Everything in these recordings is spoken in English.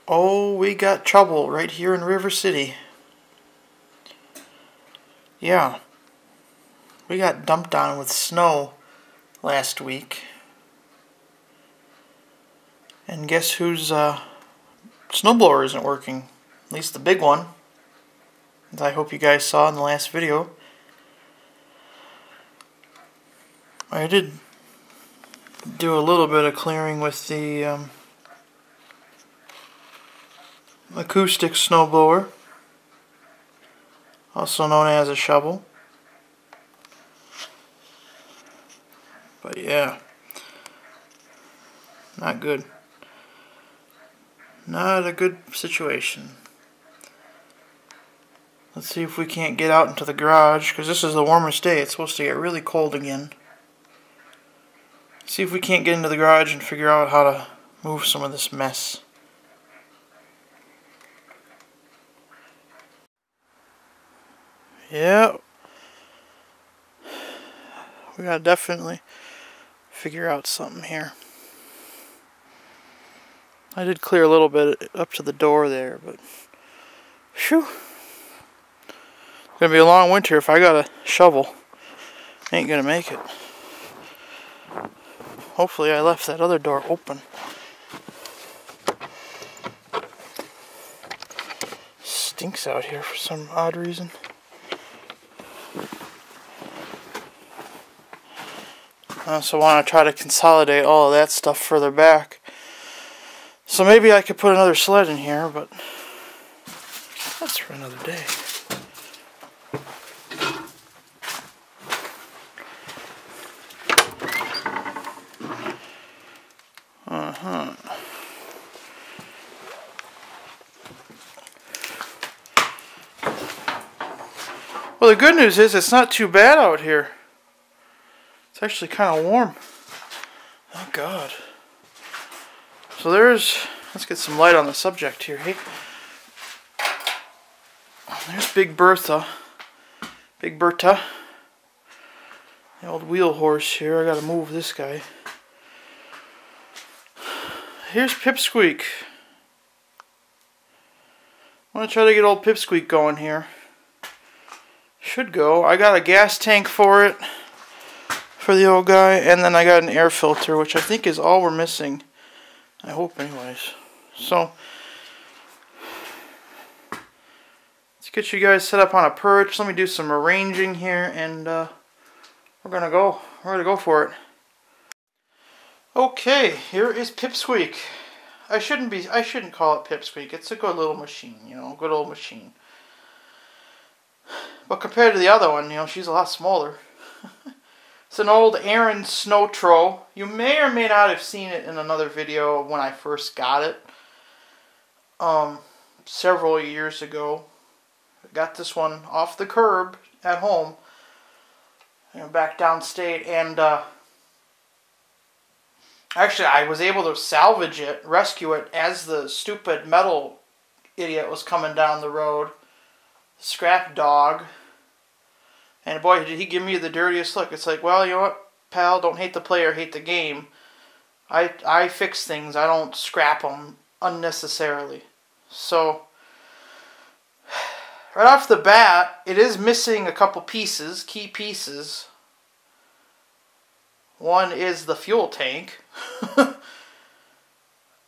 Oh, we got trouble right here in River City. Yeah, we got dumped on with snow last week. And guess whose snowblower isn't working? At least the big one, as I hope you guys saw in the last video. I did do a little bit of clearing with the acoustic snowblower, also known as a shovel. But yeah, not good. Not a good situation. Let's see if we can't get out into the garage, because this is the warmest day. It's supposed to get really cold again. See if we can't get into the garage and figure out how to move some of this mess. Yeah, we gotta definitely figure out something here. I did clear a little bit up to the door there, but phew. It's gonna be a long winter if I got a shovel. Ain't gonna make it. Hopefully I left that other door open. Stinks out here for some odd reason. I also want to try to consolidate all of that stuff further back. So maybe I could put another sled in here, but that's for another day. Well, the good news is it's not too bad out here. It's actually kind of warm. Oh God. So let's get some light on the subject here, hey? There's Big Bertha. Big Bertha. The old wheel horse here. I gotta move this guy. Here's Pipsqueak. I want to try to get old Pipsqueak going here. Should go. I got a gas tank for it, for the old guy, and then I got an air filter, which I think is all we're missing. I hope anyways. So, let's get you guys set up on a perch. Let me do some arranging here, and we're gonna go. We're gonna go for it. Okay, here is Pipsqueak. I shouldn't call it Pipsqueak. It's a good little machine, you know, good old machine. But compared to the other one, you know, she's a lot smaller. It's an old Ariens Snow Throw. You may or may not have seen it in another video when I first got it. Several years ago. I got this one off the curb at home. You know, back downstate. And actually, I was able to salvage it, rescue it, as the stupid metal idiot was coming down the road. Scrap dog. And boy, did he give me the dirtiest look. It's like, well, you know what, pal, don't hate the player, hate the game. I fix things. I don't scrap them unnecessarily. So, right off the bat, it is missing a couple pieces, key pieces. One is the fuel tank. And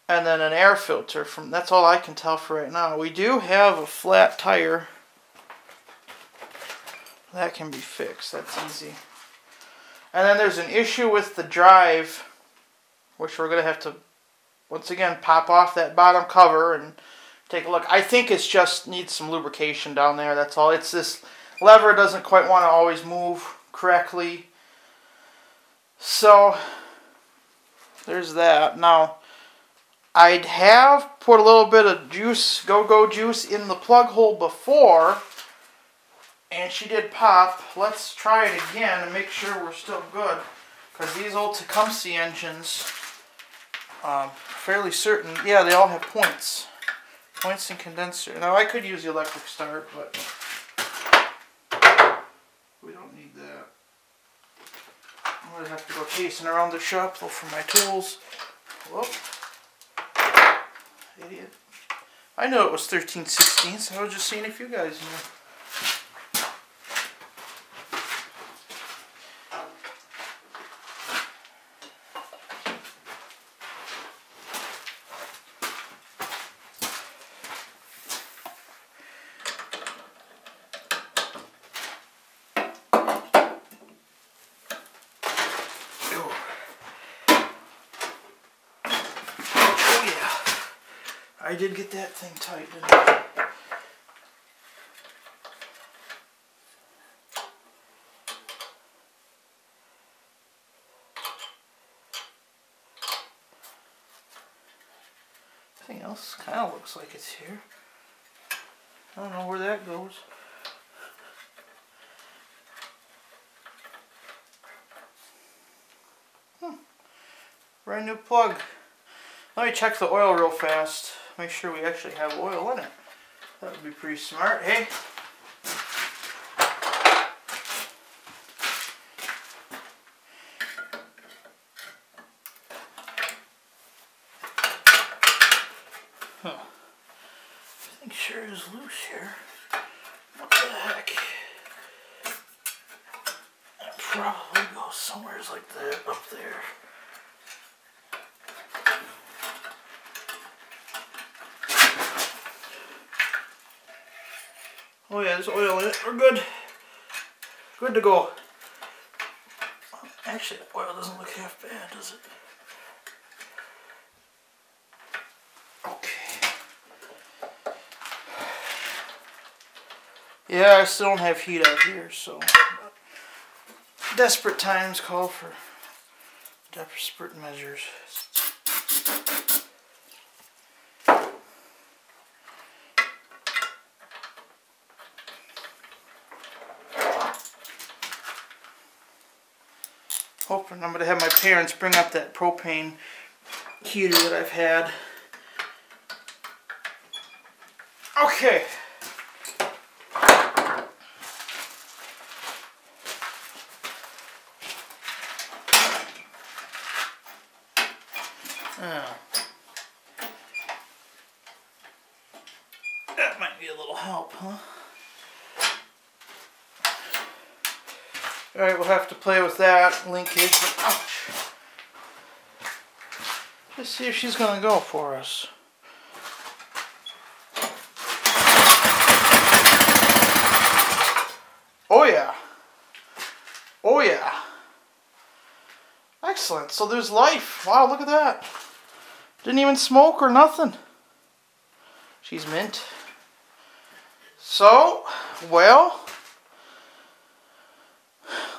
then an air filter. That's all I can tell for right now. We do have a flat tire. That can be fixed. That's easy. And then there's an issue with the drive, which we're going to have to, once again, pop off that bottom cover and take a look. I think it's just needs some lubrication down there. That's all. It's this lever doesn't quite want to always move correctly. So, there's that. Now, I'd have put a little bit of juice, go-go juice, in the plug hole before, and she did pop. Let's try it again and make sure we're still good. Because these old Tecumseh engines, fairly certain, yeah, they all have points. Points and condenser. Now, I could use the electric start, but we don't need that. I'm going to have to go chasing around the shop, though, for my tools. Whoop. Idiot. I know it was 13/16, so I was just seeing if you guys knew. I did get that thing tight, didn't I? Everything else kind of looks like it's here. I don't know where that goes. Brand new plug. Let me check the oil real fast. Make sure we actually have oil in it. That would be pretty smart, hey? Huh. I think sure is loose here. What the heck? It probably goes somewhere like that up there. Oh yeah, there's oil in it. We're good. Good to go. Actually, the oil doesn't look half bad, does it? Okay. Yeah, I still don't have heat out here, so desperate times call for desperate measures. Hoping I'm going to have my parents bring up that propane heater that I've had. Okay. That might be a little help, huh? Alright, we'll have to play with that linkage. Ouch! Let's see if she's going to go for us. Oh yeah! Oh yeah! Excellent. So there's life. Wow, look at that. Didn't even smoke or nothing. She's mint. So, well,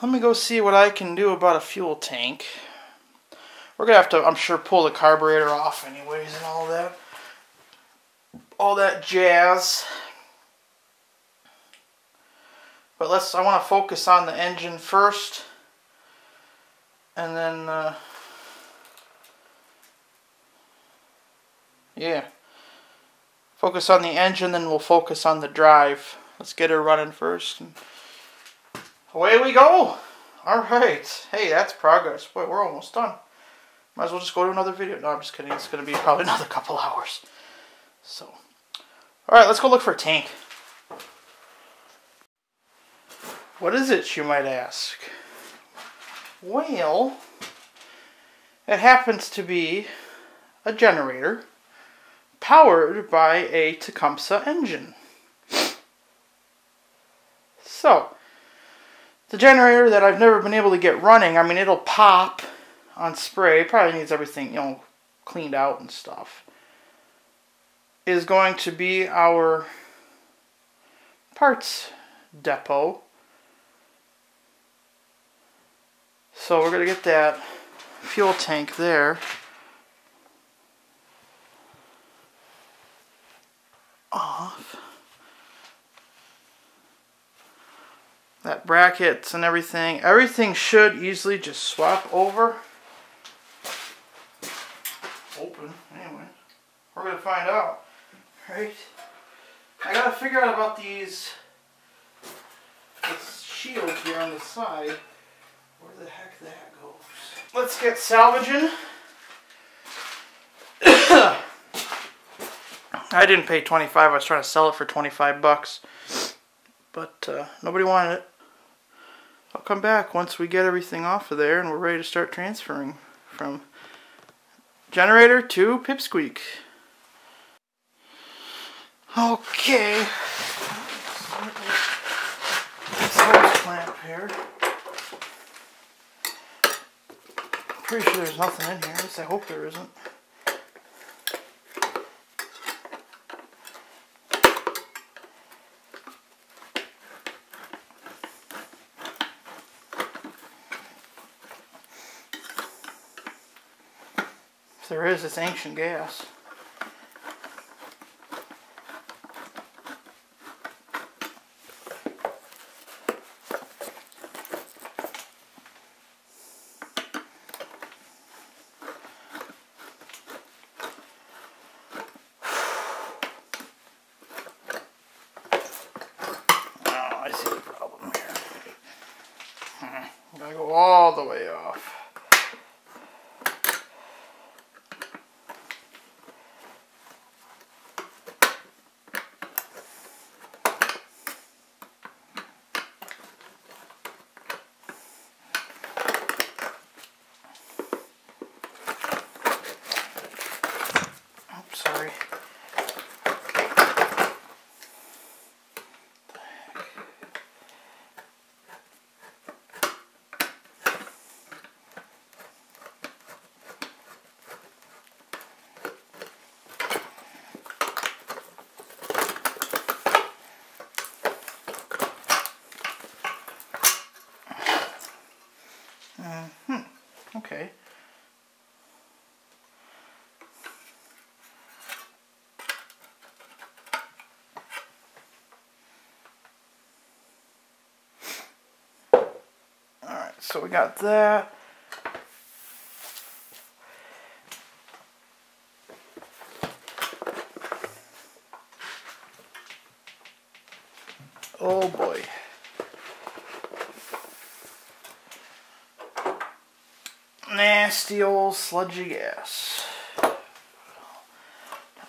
let me go see what I can do about a fuel tank. We're going to have to, I'm sure, pull the carburetor off anyways and all that. All that jazz. But I want to focus on the engine first. And then, yeah. Focus on the engine, then we'll focus on the drive. Let's get her running first. And away we go. Alright. Hey, that's progress. Boy, we're almost done. Might as well just go to another video. No, I'm just kidding. It's going to be probably another couple hours. So, alright, let's go look for a tank. What is it, you might ask? Well, it happens to be a generator powered by a Tecumseh engine. So, the generator that I've never been able to get running, I mean, it'll pop on spray, it probably needs everything, you know, cleaned out and stuff, is going to be our parts depot. So we're going to get that fuel tank there off. That brackets and everything. Everything should easily just swap over. Open. Anyway, we're going to find out. Right? I got to figure out about this shield here on the side. Where the heck that goes. Let's get salvaging. I didn't pay 25. I was trying to sell it for 25 bucks, but nobody wanted it. I'll come back once we get everything off of there and we're ready to start transferring from generator to pipsqueak. Okay. This hose clamp here. Pretty sure there's nothing in here. At least I hope there isn't. If there is, it's ancient gas. I see the problem here. Gotta go all the way off. Oops, sorry. Okay. Alright, so we got that. Oh boy. Nasty old sludgy gas. Gotta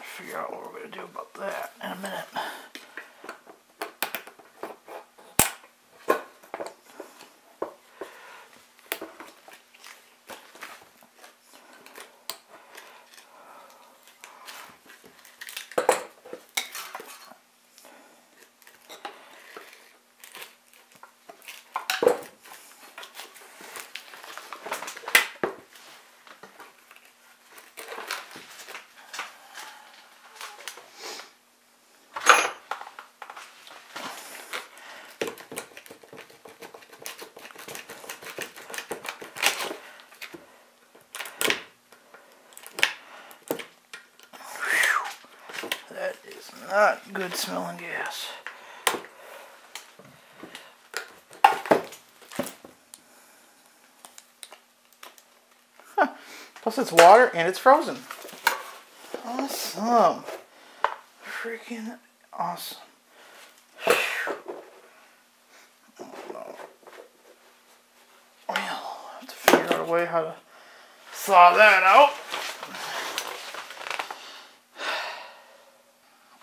figure out what we're going to do about that in a minute. That is not good smelling gas. Huh. Plus it's water and it's frozen. Awesome. Freaking awesome. Whew. Oh no. Well, I'll have to figure out a way how to thaw that out.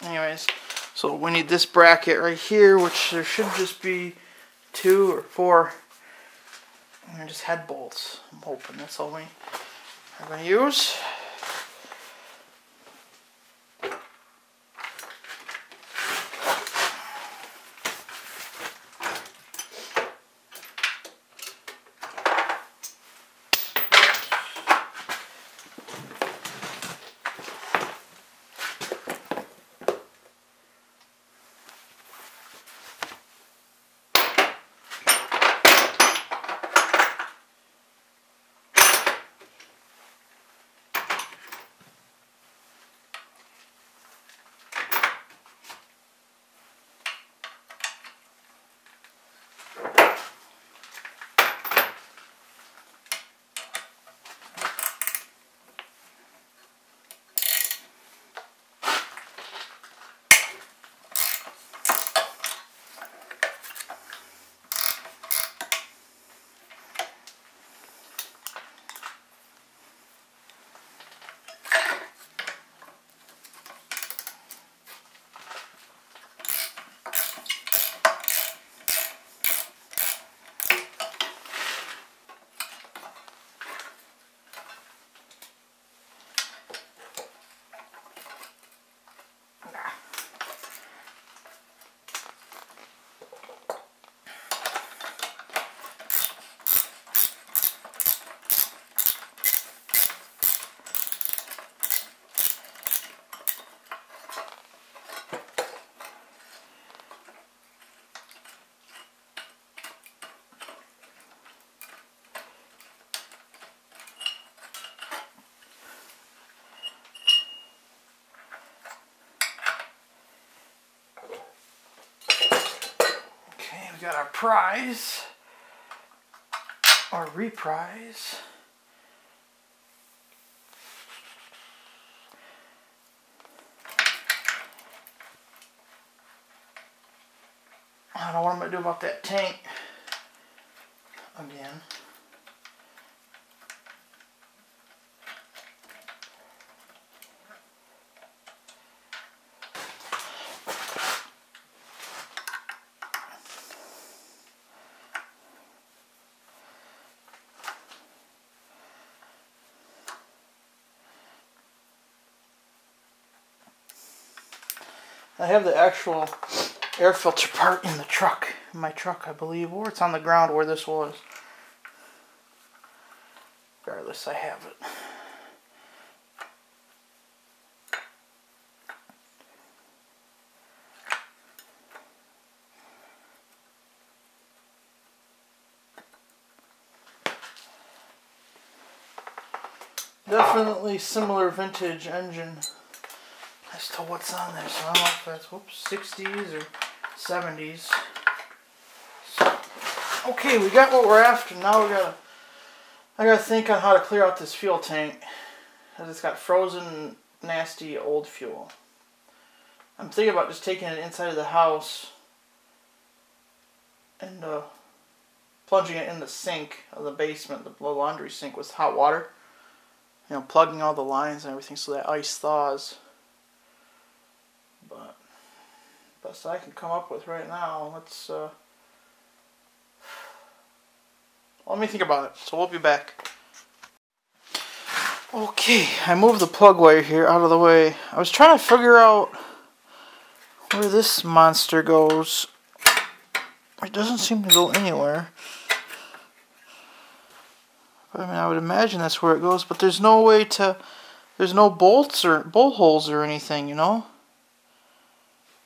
Anyways, so we need this bracket right here, which there should just be 2 or 4. And they're just head bolts. I'm hoping that's all we are going to use. We got our prize, or reprise. I don't know what I'm going to do about that tank again. I have the actual air filter part in the truck, in my truck I believe, or it's on the ground where this was. Regardless, I have it. Definitely similar vintage engine as to what's on there, so I don't know if that's, whoops, 60s or 70s. So, okay, we got what we're after. Now I gotta think on how to clear out this fuel tank, because it's got frozen, nasty old fuel. I'm thinking about just taking it inside of the house and plunging it in the sink of the basement, the laundry sink with hot water. You know, plugging all the lines and everything so that ice thaws. But best I can come up with right now. Let's let me think about it. So we'll be back. Okay, I moved the plug wire here out of the way. I was trying to figure out where this monster goes. It doesn't seem to go anywhere. I mean, I would imagine that's where it goes, but there's no way to, there's no bolts or bolt holes or anything, you know,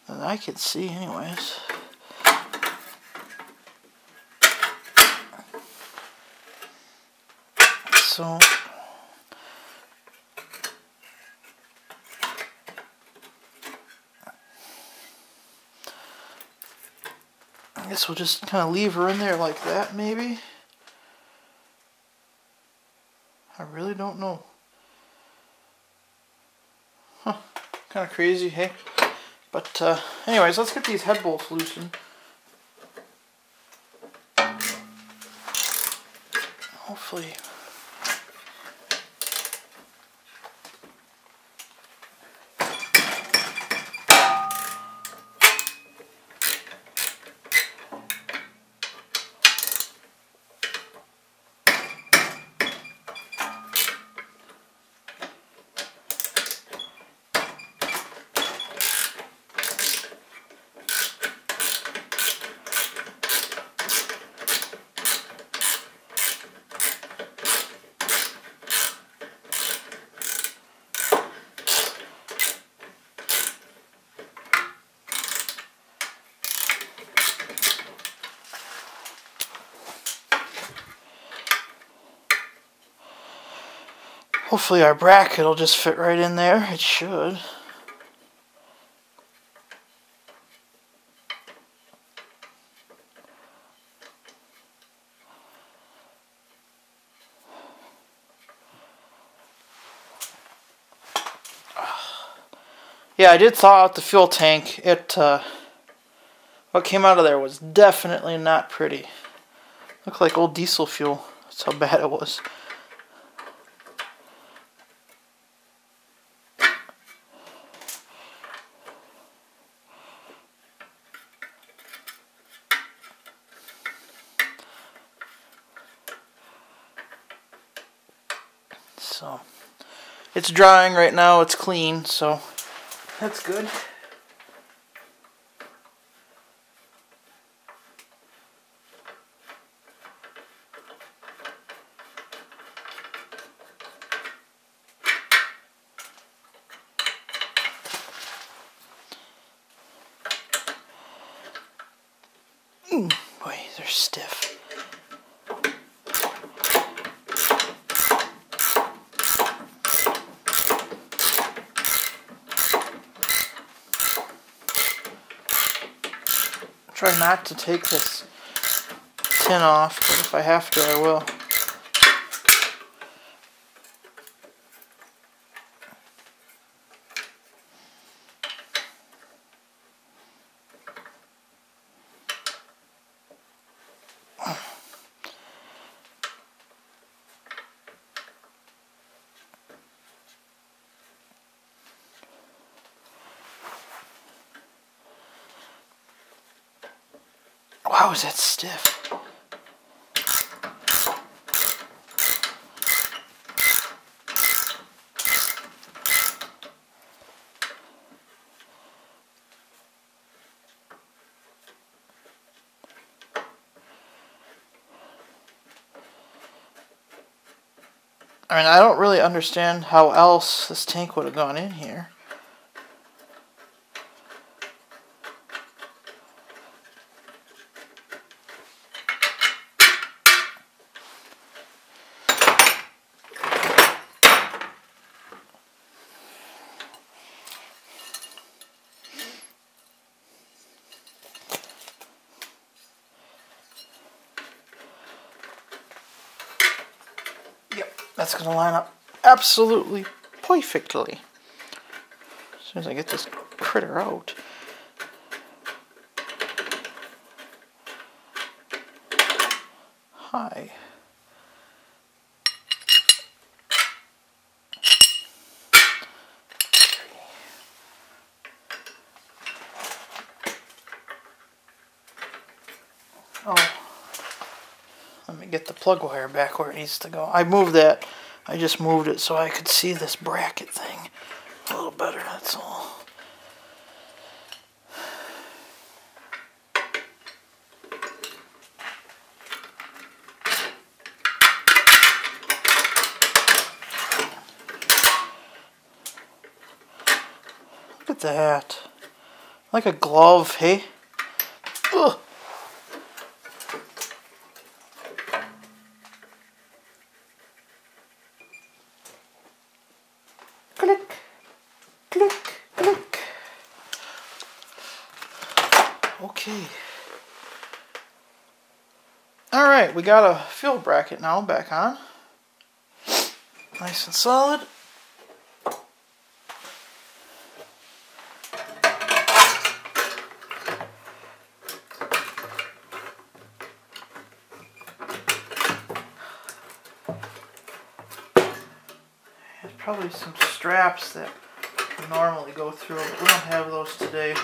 that I could see anyways. So, I guess we'll just kind of leave her in there like that, maybe. I really don't know. Huh. Kind of crazy, hey? But anyways, let's get these head bolts loosened. Hopefully. Hopefully our bracket will just fit right in there. It should. Yeah, I did thaw out the fuel tank. What came out of there was definitely not pretty. Looked like old diesel fuel. That's how bad it was. So, it's drying right now, it's clean, so that's good. Boy, they're stiff. try not to take this tin off, but if I have to, I will. Wow, is that stiff? I mean, I don't really understand how else this tank would have gone in here. That's going to line up absolutely perfectly as soon as I get this critter out. Hi. Oh. Let me get the plug wire back where it needs to go. I moved that. I just moved it so I could see this bracket thing a little better, that's all. Look at that. Like a glove, hey? Ugh. Click, click, click. Okay. Alright, we got a fuel bracket now back on. Nice and solid. Probably some straps that normally go through, but we don't have those today.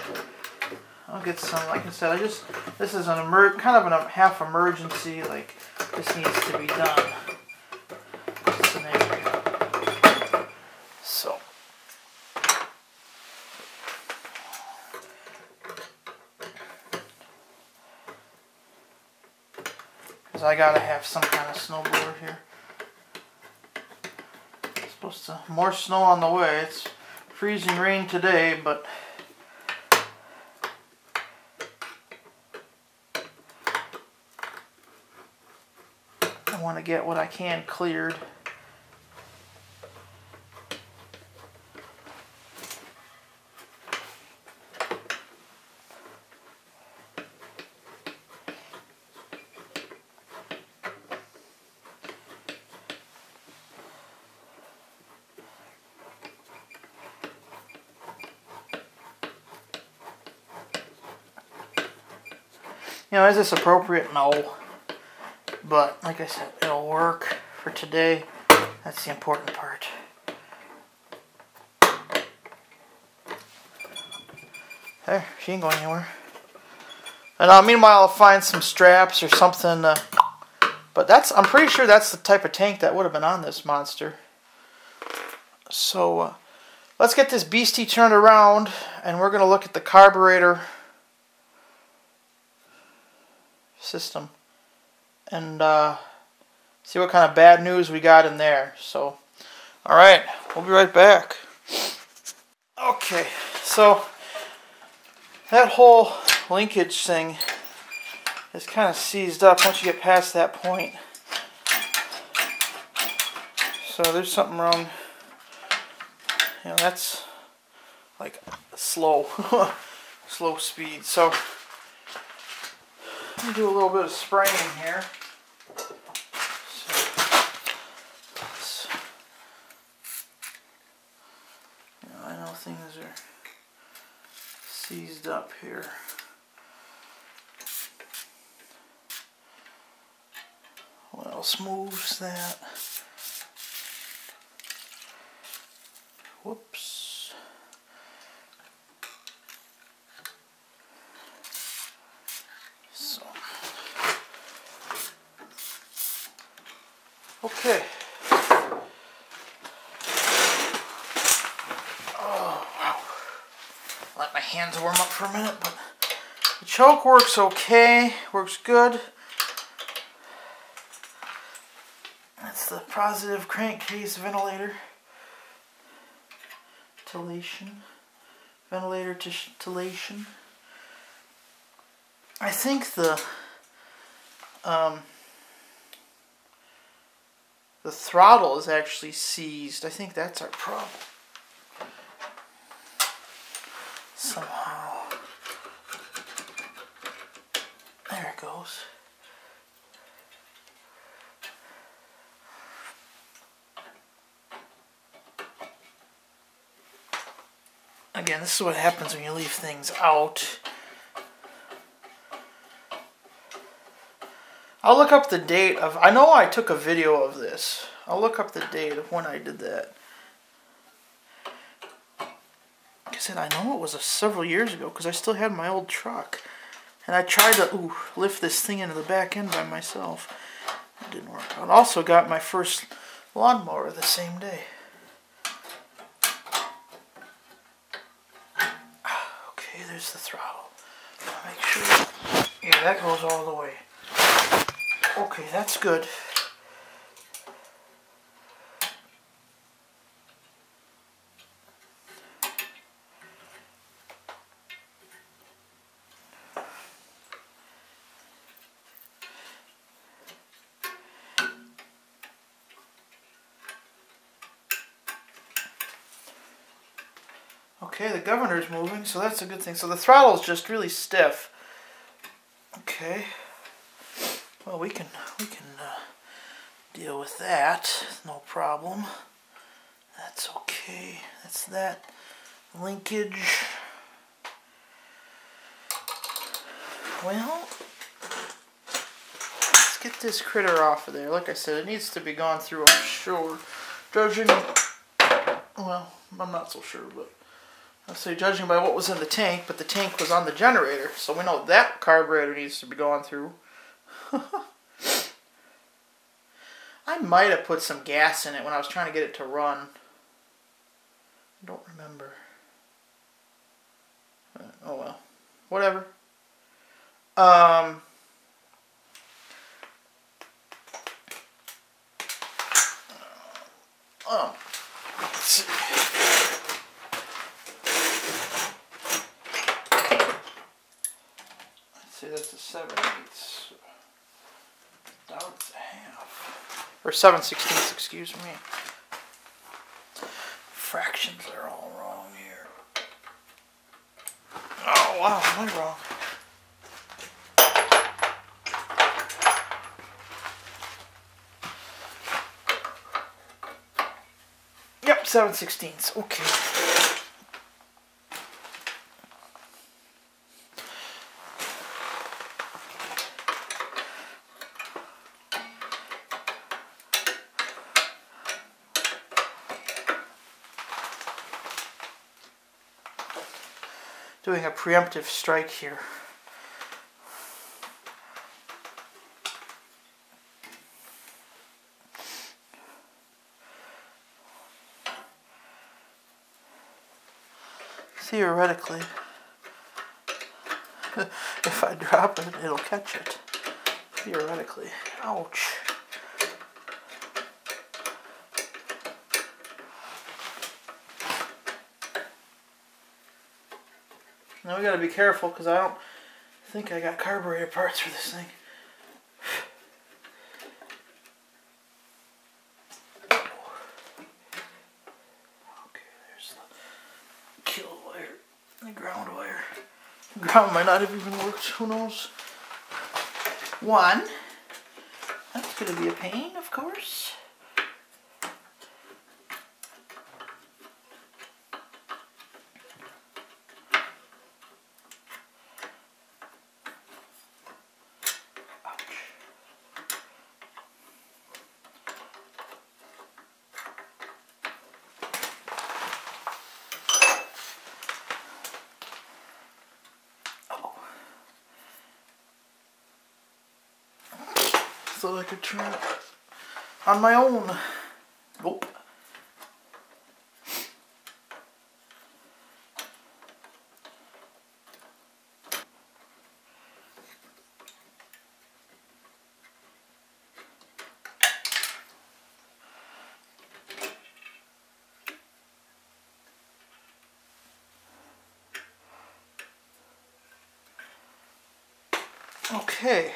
I'll get some. Like I said, this is an kind of a half emergency. Like this needs to be done scenario. So because I gotta have some kind of snowblower here. Supposed to more snow on the way. It's freezing rain today, but I want to get what I can cleared. You know, is this appropriate? No. But, like I said, it'll work for today. That's the important part. There, she ain't going anywhere. And meanwhile, I'll find some straps or something. But I'm pretty sure that's the type of tank that would have been on this monster. So, let's get this beastie turned around, and we're going to look at the carburetor system and see what kind of bad news we got in there. So, alright, we'll be right back. Okay, so that whole linkage thing is kind of seized up once you get past that point. So there's something wrong. You know, that's like slow, slow speed. So Let me do a little bit of spraying here. I know things are seized up here. What else moves that? Whoops. So. Okay. Oh, wow. Let my hands warm up for a minute, but the choke works okay, works good. That's the positive crankcase ventilator. Ventilator titillation. I think the throttle is actually seized. I think that's our problem. Somehow. There it goes. Again, this is what happens when you leave things out. I'll look up the date of... I know I took a video of this. I'll look up the date of when I did that. Like I said, I know it was several years ago because I still had my old truck. And I tried to lift this thing into the back end by myself. It didn't work. I also got my first lawnmower the same day. Okay, there's the throttle. Make sure. Yeah, that goes all the way. Okay, that's good. Okay, the governor's moving, so that's a good thing. So the throttle's just really stiff. Okay. Well, we can deal with that. No problem. That's okay. That's that linkage. Well, let's get this critter off of there. Like I said, it needs to be gone through, I'm sure. Judging, well, I'm not so sure, but I'll say judging by what was in the tank, but the tank was on the generator, so we know that carburetor needs to be gone through. I might have put some gas in it when I was trying to get it to run. I don't remember. Oh well. Whatever. Let's see. Let's see, that's a 7/8. Doubt it's a half. Or 7/16, excuse me. Fractions are all wrong here. Oh wow, am I wrong? Yep, 7/16. Okay. Doing a preemptive strike here. Theoretically, if I drop it, it'll catch it. Theoretically. Ouch. Now we gotta be careful because I don't think I got carburetor parts for this thing. Okay, there's the kill wire, the ground wire. The ground might not have even worked, who knows? one. That's going to be a pain, of course. So I could turn it on my own. Nope. Okay.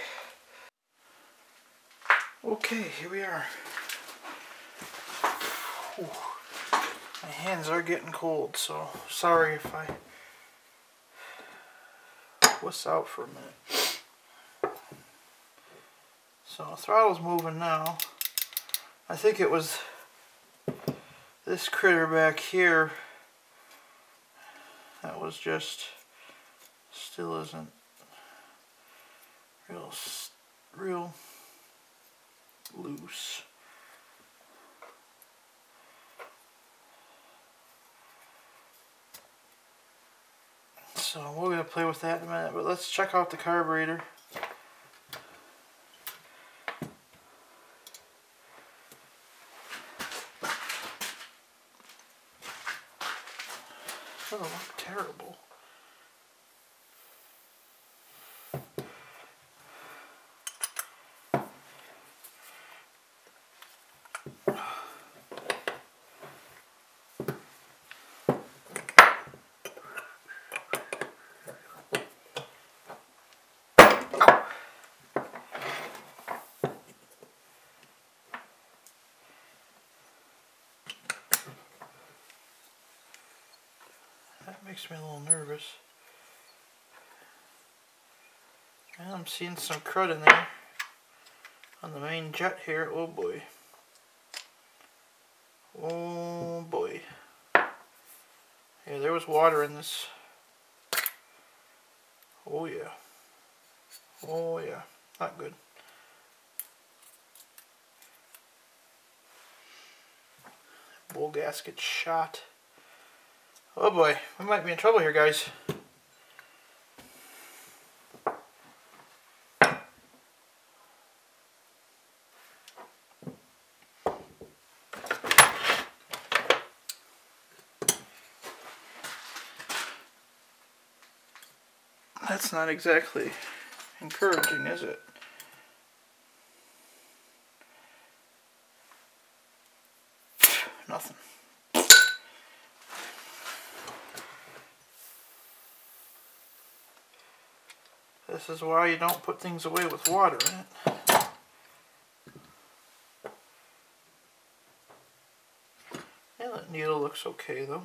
Okay, here we are. Ooh. My hands are getting cold, so sorry if I wuss out for a minute. So the throttle's moving now. I think it was this critter back here that was just still isn't real loose. So we're going to play with that in a minute, but let's check out the carburetor. It doesn't look terrible. That makes me a little nervous. And I'm seeing some crud in there on the main jet here. Oh boy. Oh boy. Yeah, there was water in this. Oh yeah. Oh yeah. Not good. Bowl gasket shot. Oh boy, we might be in trouble here, guys. That's not exactly encouraging, is it? Nothing. This is why you don't put things away with water in it. Yeah, that needle looks okay though.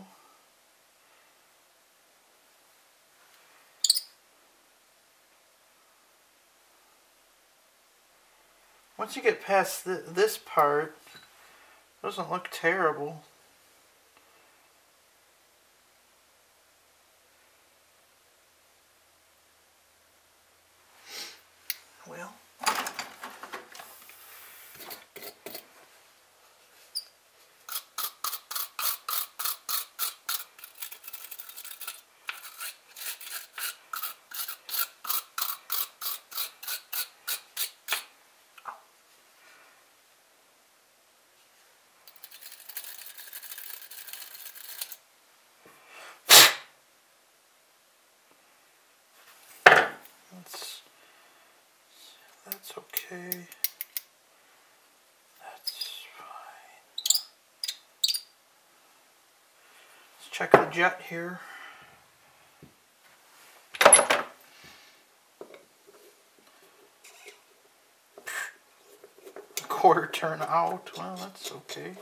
Once you get past this part, it doesn't look terrible. Well, that's okay. That's fine. Let's check the jet here. Quarter turn out. Well, that's okay.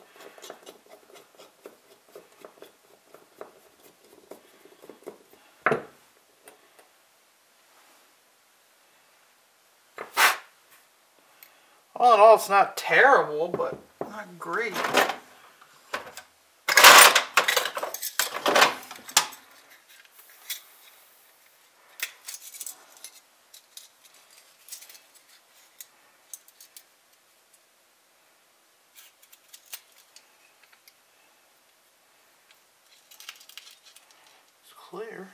All in all, it's not terrible, but not great. It's clear.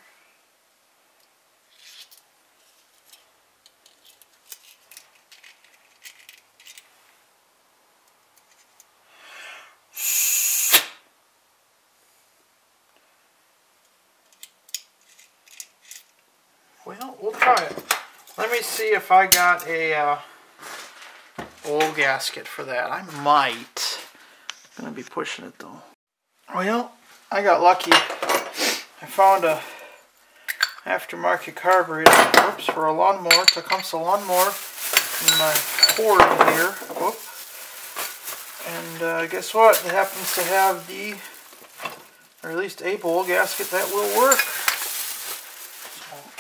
Well, we'll try it. Let me see if I got a oil gasket for that. I might. I'm gonna be pushing it though. Well, I got lucky. I found a aftermarket carburetor. Whoops, for a lawnmower. Tecumseh lawnmower in my cord here. Whoop. And guess what? It happens to have the, or at least a bowl gasket that will work.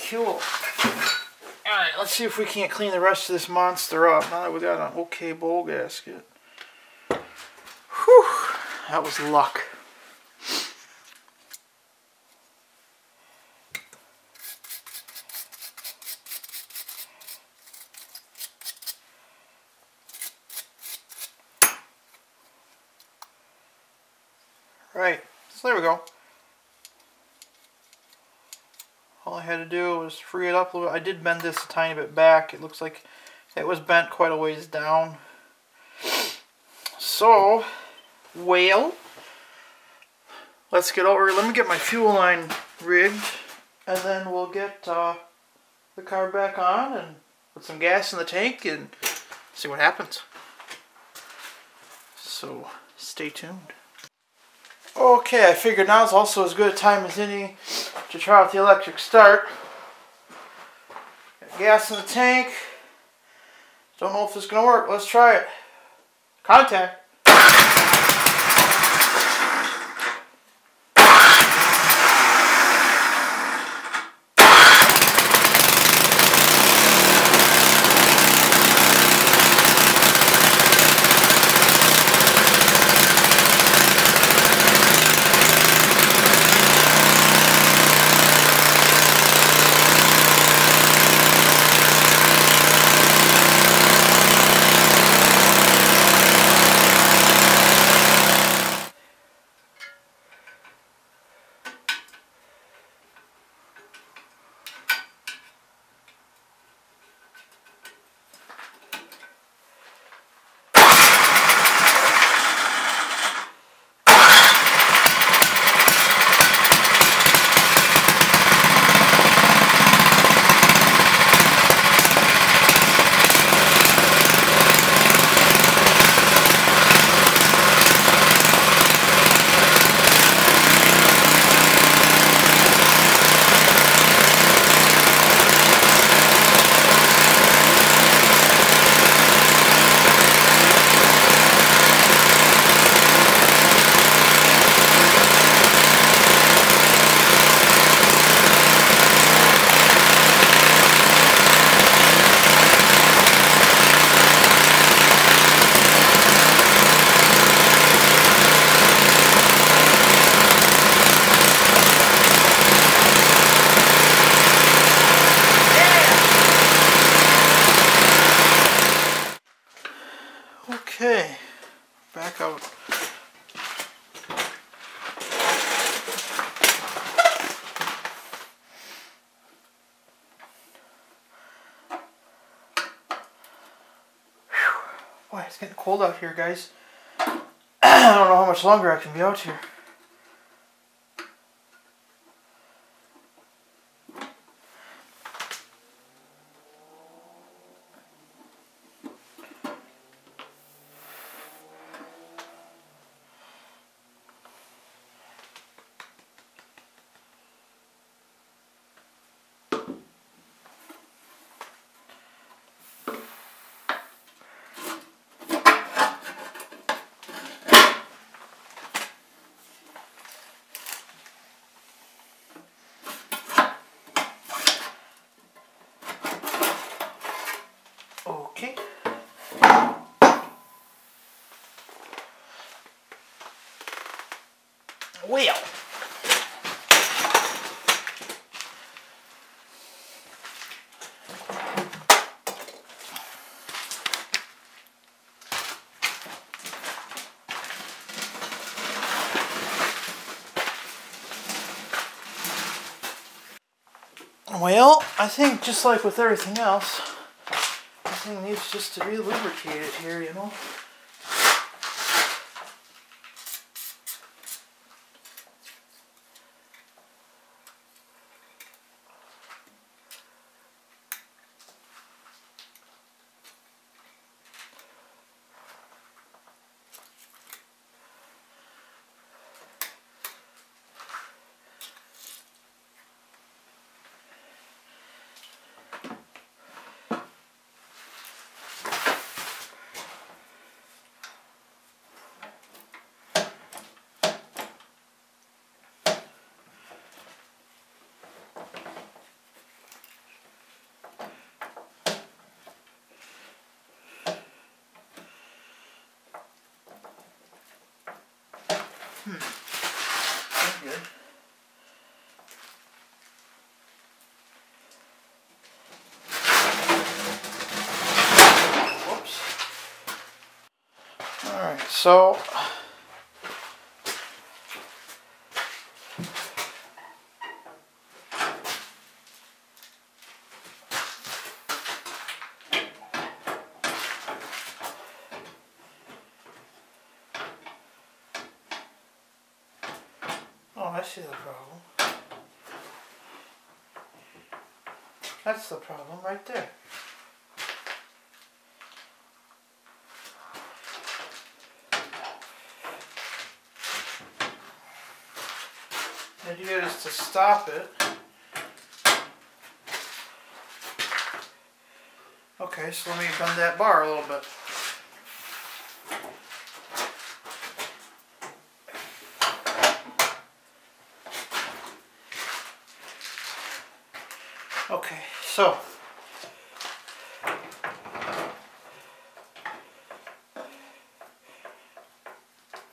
Cool. Alright, let's see if we can't clean the rest of this monster up now that we got an okay bowl gasket. Whew, that was luck. Right, so there we go. All I had to do was free it up a little bit. I did bend this a tiny bit back. It looks like it was bent quite a ways down. So, well, let's get over. Let me get my fuel line rigged, and then we'll get the car back on and put some gas in the tank and see what happens. So, stay tuned. Okay, I figured now's also as good a time as any to try out the electric start. Got gas in the tank. Don't know if it's going to work. Let's try it. Contact. Okay, back out. Boy, it's getting cold out here, guys. I don't know how much longer I can be out here. wheel. Well, I think just like with everything else, everything needs just to be lubricated here, you know. That's good. Whoops. Alright, so oh, I see the problem. That's the problem right there. The idea is to stop it. Okay, so let me bend that bar a little bit. Okay, so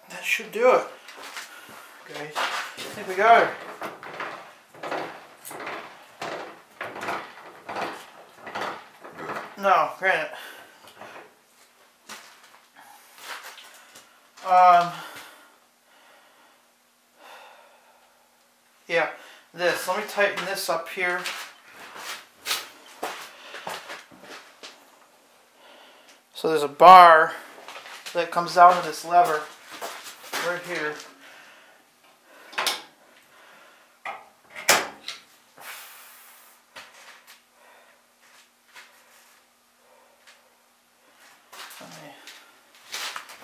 that should do it. Okay, I think we got her. No, granted. Yeah, this. Let me tighten this up here. So there's a bar that comes down to this lever right here.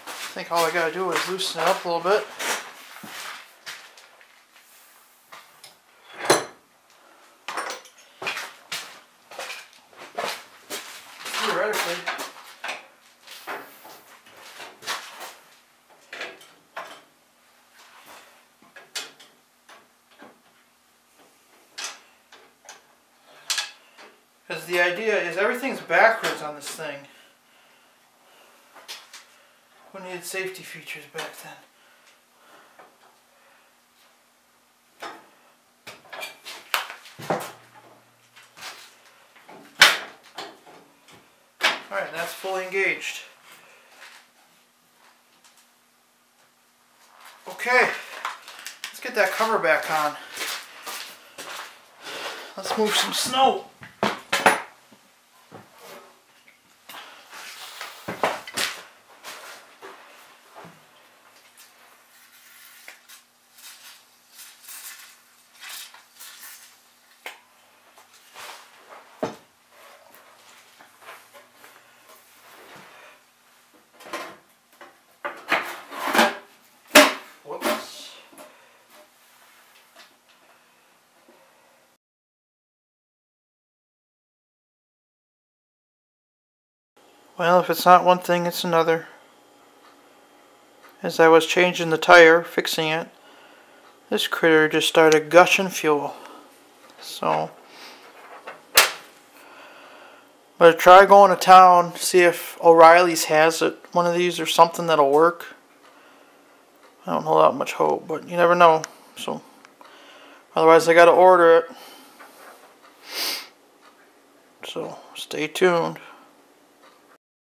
I think all I gotta do is loosen it up a little bit. Theoretically. Because the idea is everything's backwards on this thing. Who needed safety features back then? Alright, that's fully engaged. Okay, let's get that cover back on. Let's move some snow. Well, if it's not one thing, it's another. As I was changing the tire, fixing it, this critter just started gushing fuel. So, I'm going to try going to town, see if O'Reilly's has it, one of these or something that'll work. I don't hold out much hope, but you never know. So, otherwise I got to order it. So, stay tuned.